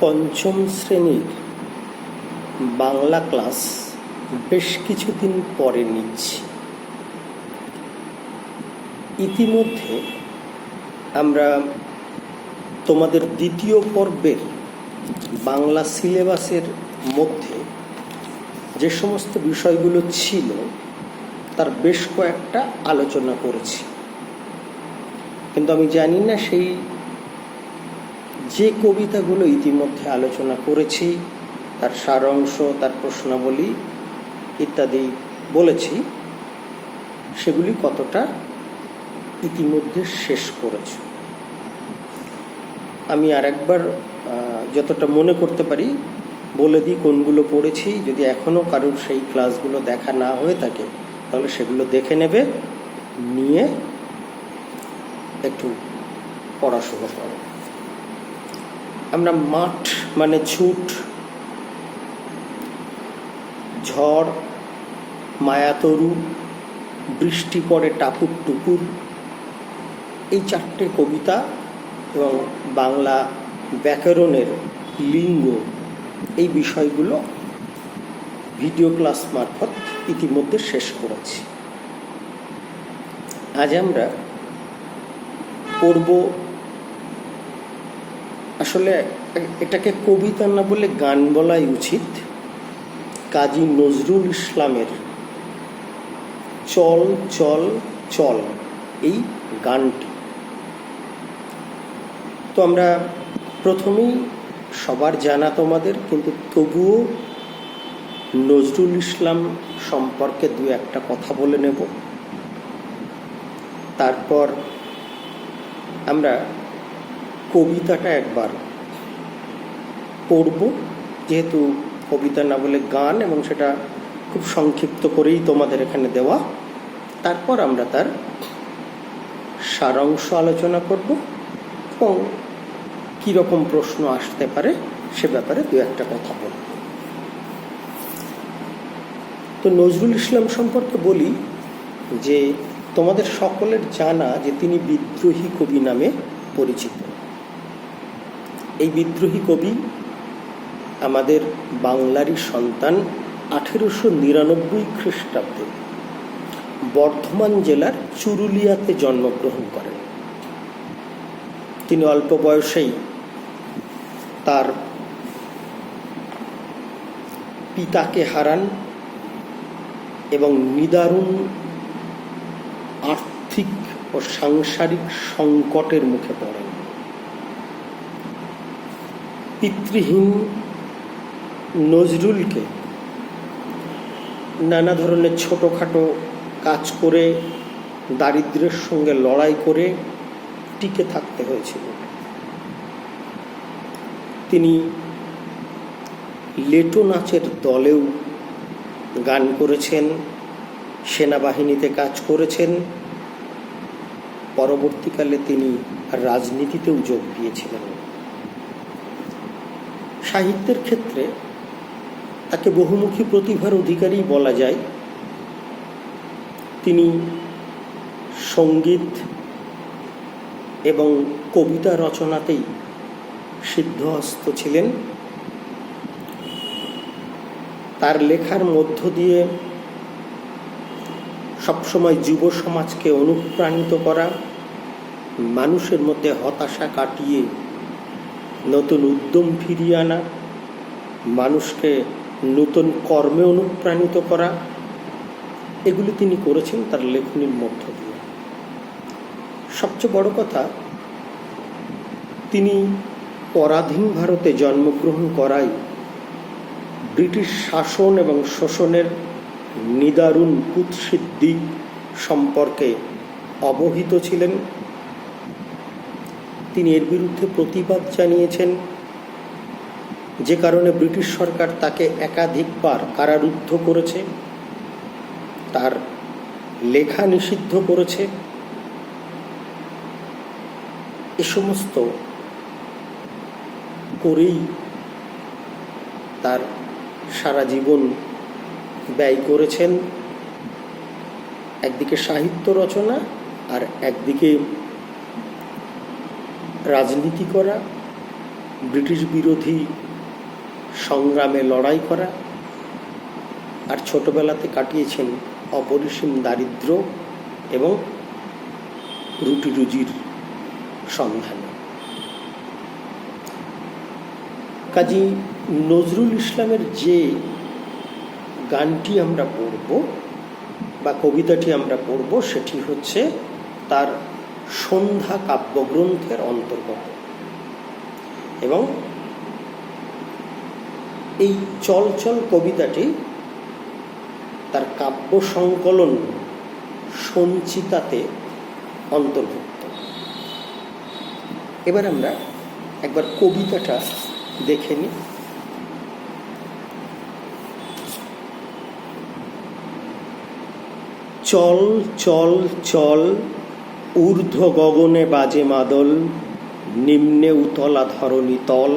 পঞ্চম শ্রেণীর বাংলা ক্লাস বেশ কিছুদিন পরে নিচ্ছি। ইতিমধ্যে আমরা তোমাদের দ্বিতীয় পর্বের বাংলা সিলেবাসের মধ্যে যে সমস্ত বিষয়গুলো ছিল তার বেশ কয়েকটা আলোচনা করেছি, কিন্তু আমি জানি না সেই যে কবিতাগুলো ইতিমধ্যে আলোচনা করেছি তার সারাংশ, তার প্রশ্নাবলী ইত্যাদি বলেছি, সেগুলি কতটা ইতিমধ্যে শেষ করেছ। আমি আরেকবার যতটা মনে করতে পারি বলে দিই কোনগুলো পড়েছি। যদি এখনও কারোর সেই ক্লাসগুলো দেখা না হয়ে থাকে তাহলে সেগুলো দেখে নেবে, নিয়ে একটু পড়াশোনা করো। আমরা মাঠ মানে ছুট, ঝড়, মায়াতরু, বৃষ্টি পড়ে টাপুর টুপুর, এই চারটে কবিতা এবং বাংলা ব্যাকরণের লিঙ্গ, এই বিষয়গুলো ভিডিও ক্লাস মারফত ইতিমধ্যে শেষ করেছি। আজ আমরা পড়ব, আসলে এটাকে কবিতা না বলে গান বলাই উচিত, কাজী নজরুল ইসলামের চল চল চল এই গানটি। তো আমরা প্রথমেই সবার জানা তোমাদের, কিন্তু তবুও নজরুল ইসলাম সম্পর্কে দু একটা কথা বলে নেব। তারপর আমরা কবিতাটা একবার পড়ব, যেহেতু কবিতা না বলে গান, এবং সেটা খুব সংক্ষিপ্ত করেই তোমাদের এখানে দেওয়া। তারপর আমরা তার সারাংশ আলোচনা করব এবং কীরকম প্রশ্ন আসতে পারে সে ব্যাপারে দু একটা কথা বলব। তো নজরুল ইসলাম সম্পর্কে বলি যে তোমাদের সকলের জানা যে তিনি বিদ্রোহী কবি নামে পরিচিত। এই বিদ্রোহী কবি আমাদের বাংলারই সন্তান। 1899 খ্রিস্টাব্দে বর্ধমান জেলার চুরুলিয়াতে জন্মগ্রহণ করেন। তিনি অল্প বয়সেই তার পিতাকে হারান এবং নিদারুণ আর্থিক ও সাংসারিক সংকটের মুখে পড়েন। পিতৃহীন নজরুলকে নানা ধরনের ছোটোখাটো কাজ করে দারিদ্র্যের সঙ্গে লড়াই করে টিকে থাকতে হয়েছিল। তিনি লেটো নাচের দলেও গান করেছেন, সেনাবাহিনীতে কাজ করেছেন, পরবর্তীকালে তিনি রাজনীতিতেও যোগ দিয়েছিলেন। সাহিত্যের ক্ষেত্রে তাকে বহুমুখী প্রতিভার অধিকারী বলা যায়। তিনি সঙ্গীত এবং কবিতা রচনাতেই সিদ্ধহস্ত ছিলেন। তার লেখার মধ্য দিয়ে সবসময় যুব সমাজকে অনুপ্রাণিত করা, মানুষের মধ্যে হতাশা কাটিয়ে নতুন উদ্যম ফিরিয়ে আনা, মানুষকে নতুন কর্মে অনুপ্রাণিত করা, এগুলি তিনি করেছেন তার লেখনীর মধ্য দিয়ে। সবচেয়ে বড় কথা, তিনি পরাধীন ভারতে জন্মগ্রহণ করায় ব্রিটিশ শাসন এবং শোষণের নিদারুণ কুৎসিত দিক সম্পর্কে অবহিত ছিলেন। তিনি এর বিরুদ্ধে প্রতিবাদ জানিয়েছেন, যে কারণে ব্রিটিশ সরকার তাকে একাধিকবার কারারুদ্ধ করেছে, তার লেখা নিষিদ্ধ করেছে। এ সমস্ত করেই তার সারা জীবন ব্যয় করেছেন। একদিকে সাহিত্য রচনা আর একদিকে রাজনীতি করা, ব্রিটিশ বিরোধী সংগ্রামে লড়াই করা, আর ছোটবেলাতে কাটিয়েছেন অপরিসীম দারিদ্র্য এবং রুটি রুজির সন্ধানে। কাজী নজরুল ইসলামের যে গানটি আমরা পড়ব বা কবিতাটি আমরা পড়ব সেটি হচ্ছে তার সন্ধ্যা কাব্যগ্রন্থের অন্তর্গত, এবং এই চল চল কবিতাটি তার কাব্য সংকলন সঞ্চিতাতে অন্তর্ভুক্ত। এবার আমরা একবার কবিতাটা দেখে নিই। চল চল চল, ঊর্ধ্ব গগনে বাজে মাদল, নিম্নে উতলা ধরণী তল,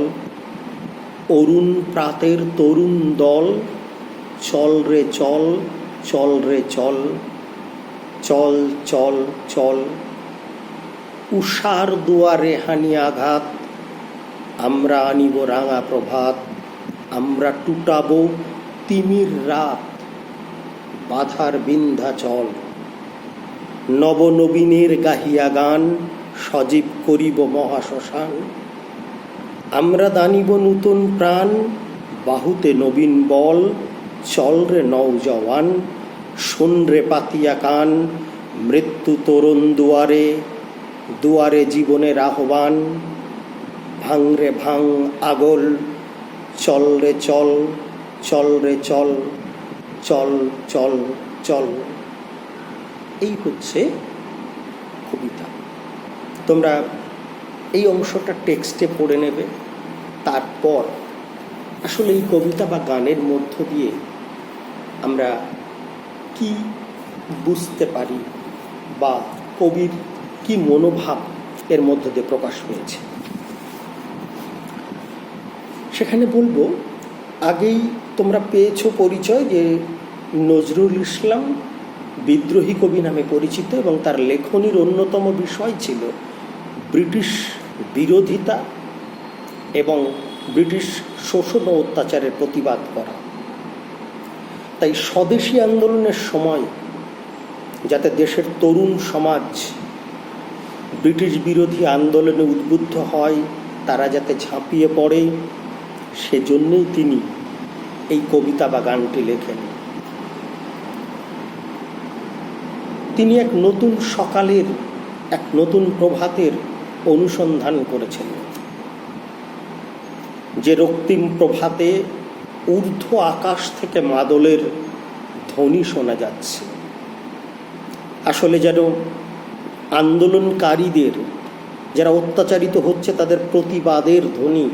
অরুণ প্রাতের তরুণ দল, চল রে চল, চল রে চল, চল চল চল। উষার দুয়ারে হানি আঘাত, আমরা আনিব রাঙা প্রভাত, আমরা টুটাবো তিমির রাত, বাধার বিন্ধ্যাচল। নবনবীনের গাহিয়া গান, সজীব করিব মহাশ্মশান, আমরা দানিব নূতন প্রাণ, বাহুতে নবীন বল, চল রে নওজওয়ান, শোন রে পাতিয়া কান, মৃত্যু তরুণ দুয়ারে, দুয়ারে জীবনের আহ্বান, ভাঙ রে ভাঙ আগল, চল রে চল, চল রে চল, চল চল চল। এই হচ্ছে কবিতা। তোমরা এই অংশটা টেক্সটে পড়ে নেবে, তারপর আসলে এই কবিতা বা গানের মধ্য দিয়ে আমরা কি বুঝতে পারি বা কবির কি মনোভাব এর মধ্য দিয়ে প্রকাশ পেয়েছে সেখানে বলবো। আগেই তোমরা পেয়েছো পরিচয় যে নজরুল ইসলাম বিদ্রোহী কবি নামে পরিচিত, এবং তার লেখনীর অন্যতম বিষয় ছিল ব্রিটিশ বিরোধিতা এবং ব্রিটিশ শোষণ ও অত্যাচারের প্রতিবাদ করা। তাই স্বদেশী আন্দোলনের সময় যাতে দেশের তরুণ সমাজ ব্রিটিশ বিরোধী আন্দোলনে উদ্বুদ্ধ হয়, তারা যাতে ঝাঁপিয়ে পড়ে, সেজন্যই তিনি এই কবিতা বা গানটি লেখেন। তিনি এক নতুন সকালের, এক নতুন প্রভাতের অনুসন্ধান করেছেন, যে রক্তিম প্রভাতে ঊর্ধ্ব আকাশ থেকে মাদলের ধ্বনি শোনা যাচ্ছে। আসলে যেন আন্দোলনকারীদের, যারা অত্যাচারিত হচ্ছে তাদের প্রতিবাদের ধ্বনি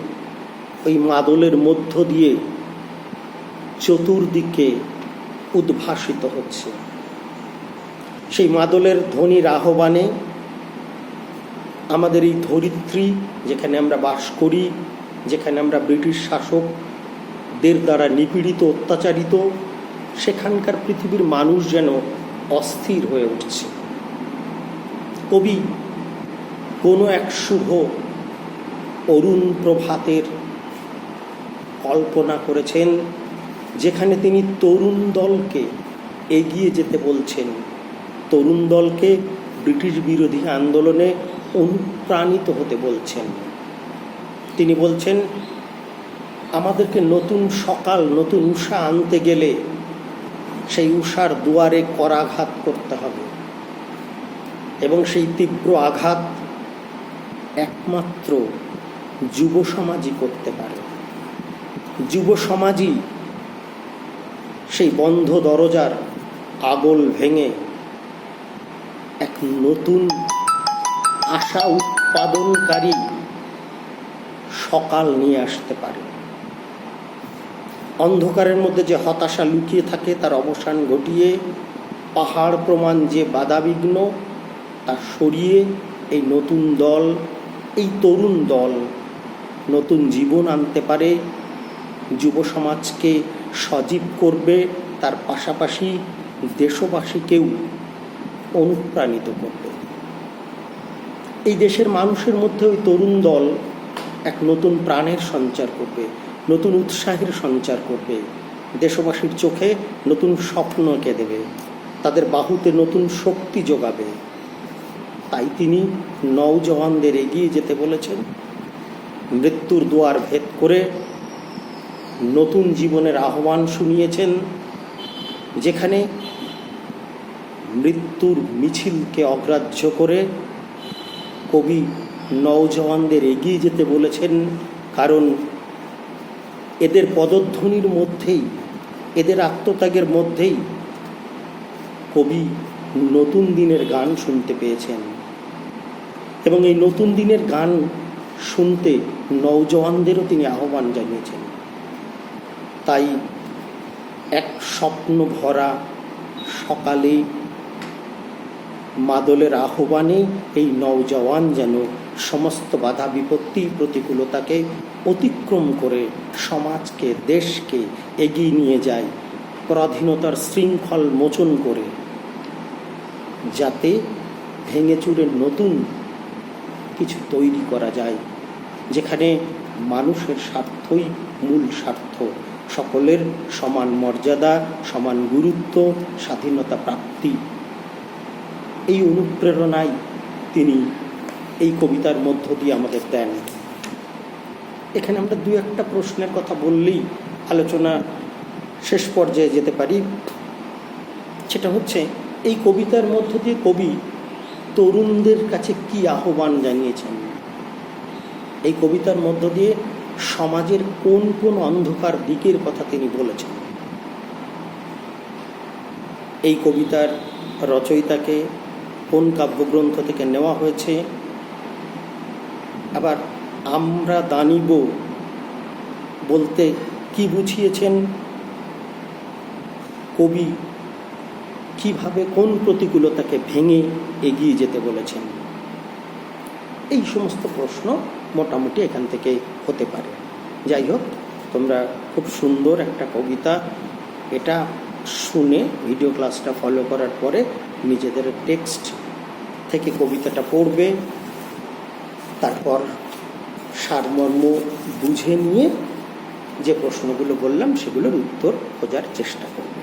ওই মাদলের মধ্য দিয়ে চতুর্দিকে উদ্ভাসিত হচ্ছে। সেই মাদলের ধ্বনির আহ্বানে আমাদের এই ধরিত্রী, যেখানে আমরা বাস করি, যেখানে আমরা ব্রিটিশ শাসকদের দ্বারা নিপীড়িত, অত্যাচারিত, সেখানকার পৃথিবীর মানুষ যেন অস্থির হয়ে উঠছে। কবি কোনো এক শুভ অরুণ প্রভাতের কল্পনা করেছেন, যেখানে তিনি তরুণ দলকে এগিয়ে যেতে বলছেন, তরুণ দলকে ব্রিটিশ বিরোধী আন্দোলনে অনুপ্রাণিত হতে বলছেন। তিনি বলছেন, আমাদেরকে নতুন সকাল, নতুন উষা আনতে গেলে সেই উষার দুয়ারে করাঘাত করতে হবে, এবং সেই তীব্র আঘাত একমাত্র যুব সমাজই করতে পারে। যুব সমাজই সেই বন্ধ দরজার আগল ভেঙে এক নতুন আশা উৎপাদনকারী সকাল নিয়ে আসতে পারে। অন্ধকারের মধ্যে যে হতাশা লুকিয়ে থাকে তার অবসান ঘটিয়ে পাহাড় প্রমাণ যে বাধাবিঘ্ন তা সরিয়ে এই নতুন দল, এই তরুণ দল নতুন জীবন আনতে পারে, যুব সমাজকে সজীব করবে, তার পাশাপাশি দেশবাসীকেও অনুপ্রাণিত করবে। এই দেশের মানুষের মধ্যে ওই তরুণ দল এক নতুন প্রাণের সঞ্চার করবে, নতুন উৎসাহের সঞ্চার করবে, দেশবাসীর চোখে নতুন স্বপ্ন এঁকে দেবে, তাদের বাহুতে নতুন শক্তি যোগাবে। তাই তিনি নওজওয়ানদের এগিয়ে যেতে বলেছেন, মৃত্যুর দুয়ার ভেদ করে নতুন জীবনের আহ্বান শুনিয়েছেন, যেখানে মৃত্যুর মিছিলকে অগ্রাহ্য করে কবি নওজওয়ানদের এগিয়ে যেতে বলেছেন। কারণ এদের পদধ্বনির মধ্যেই, এদের আত্মত্যাগের মধ্যেই কবি নতুন দিনের গান শুনতে পেয়েছেন, এবং এই নতুন দিনের গান শুনতে নওজওয়ানদেরও তিনি আহ্বান জানিয়েছেন। তাই এক স্বপ্ন ভরা সকালে মাদলের আহ্বানে এই নওজওয়ান যেন সমস্ত বাধা বিপত্তি প্রতিকূলতাকে অতিক্রম করে সমাজকে, দেশকে এগিয়ে নিয়ে যায়, পরাধীনতার শৃঙ্খল মোচন করে, যাতে ভেঙে চুরে নতুন কিছু তৈরি করা যায়, যেখানে মানুষের স্বার্থই মূল স্বার্থ, সকলের সমান মর্যাদা, সমান গুরুত্ব, স্বাধীনতা প্রাপ্তি। এই অনুপ্রেরণাই তিনি এই কবিতার মধ্য দিয়ে আমাদের দেন। এখানে আমরা দু একটা প্রশ্নের কথা বললেই আলোচনা শেষ পর্যায়ে যেতে পারি। সেটা হচ্ছে, এই কবিতার মধ্য দিয়ে কবি তরুণদের কাছে কি আহ্বান জানিয়েছেন? এই কবিতার মধ্য দিয়ে সমাজের কোন কোন অন্ধকার দিকের কথা তিনি বলেছেন? এই কবিতার রচয়িতাকে কোন কাব্যগ্রন্থ থেকে নেওয়া হয়েছে? আবার আমরা দানিব বলতে কি বুঝিয়েছেন? কবি কিভাবে কোন প্রতিকূলতাকে ভেঙে এগিয়ে যেতে বলেছেন? এই সমস্ত প্রশ্ন মোটামুটি এখান থেকে হতে পারে। যাই হোক, তোমরা খুব সুন্দর একটা কবিতা, এটা শুনে ভিডিও ক্লাসটা ফলো করার পরে নিজেদের টেক্সট থেকে কবিতাটা পড়বে, তারপর সারমর্ম বুঝে নিয়ে যে প্রশ্নগুলো বললাম সেগুলোর উত্তর খোঁজার চেষ্টা করবে।